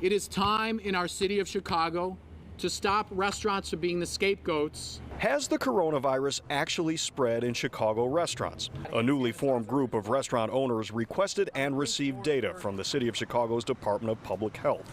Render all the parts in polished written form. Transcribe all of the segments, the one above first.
It is time in our city of Chicago to stop restaurants from being the scapegoats. Has the coronavirus actually spread in Chicago restaurants? A newly formed group of restaurant owners requested and received data from the City of Chicago's Department of Public Health.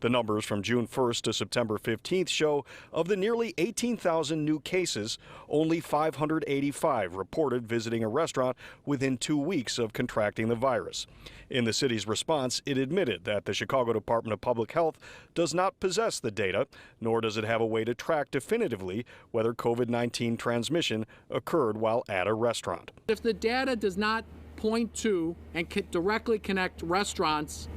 The numbers from June 1st to September 15th show of the nearly 18,000 new cases, only 585 reported visiting a restaurant within 2 weeks of contracting the virus. In the city's response, it admitted that the Chicago Department of Public Health does not possess the data, nor does it have a way to track definitively whether COVID-19 transmission occurred while at a restaurant. If the data does not point to and directly connect restaurants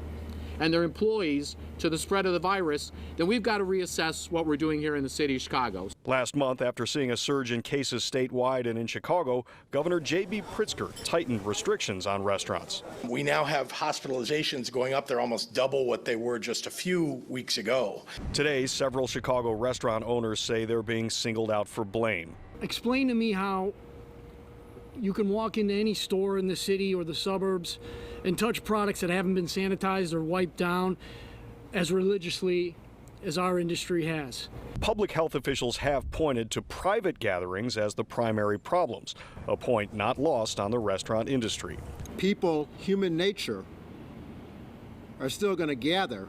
and their employees to the spread of the virus, then we've got to reassess what we're doing here in the city of Chicago. Last month, after seeing a surge in cases statewide and in Chicago, Governor J.B. Pritzker tightened restrictions on restaurants. We now have hospitalizations going up. They're almost double what they were just a few weeks ago. Today, several Chicago restaurant owners say they're being singled out for blame. Explain to me how you can walk into any store in the city or the suburbs and touch products that haven't been sanitized or wiped down as religiously as our industry has. Public health officials have pointed to private gatherings as the primary problems, a point not lost on the restaurant industry. People, human nature, are still going to gather,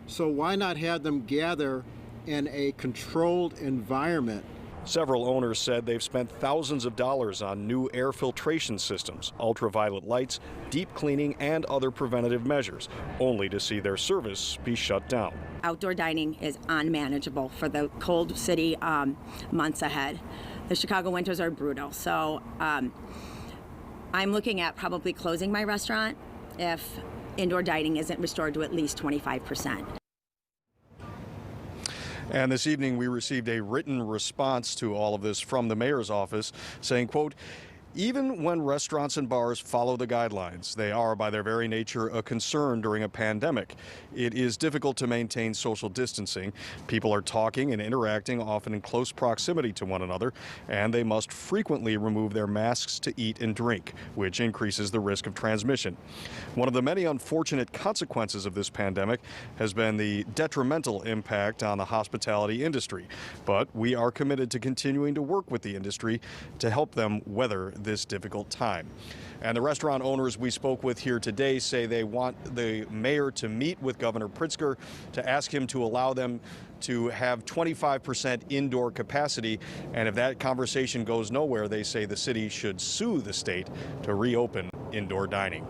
so why not have them gather in a controlled environment? Several owners said they've spent thousands of dollars on new air filtration systems, ultraviolet lights, deep cleaning, and other preventative measures, only to see their service be shut down. Outdoor dining is unmanageable for the cold city months ahead. The Chicago winters are brutal, so I'm looking at probably closing my restaurant if indoor dining isn't restored to at least 25%. And this evening we received a written response to all of this from the mayor's office saying, quote, even when restaurants and bars follow the guidelines, they are by their very nature a concern during a pandemic. It is difficult to maintain social distancing. People are talking and interacting often in close proximity to one another, and they must frequently remove their masks to eat and drink, which increases the risk of transmission. One of the many unfortunate consequences of this pandemic has been the detrimental impact on the hospitality industry, but we are committed to continuing to work with the industry to help them weather this difficult time. And the restaurant owners we spoke with here today say they want the mayor to meet with Governor Pritzker to ask him to allow them to have 25% indoor capacity. And if that conversation goes nowhere, they say the city should sue the state to reopen indoor dining.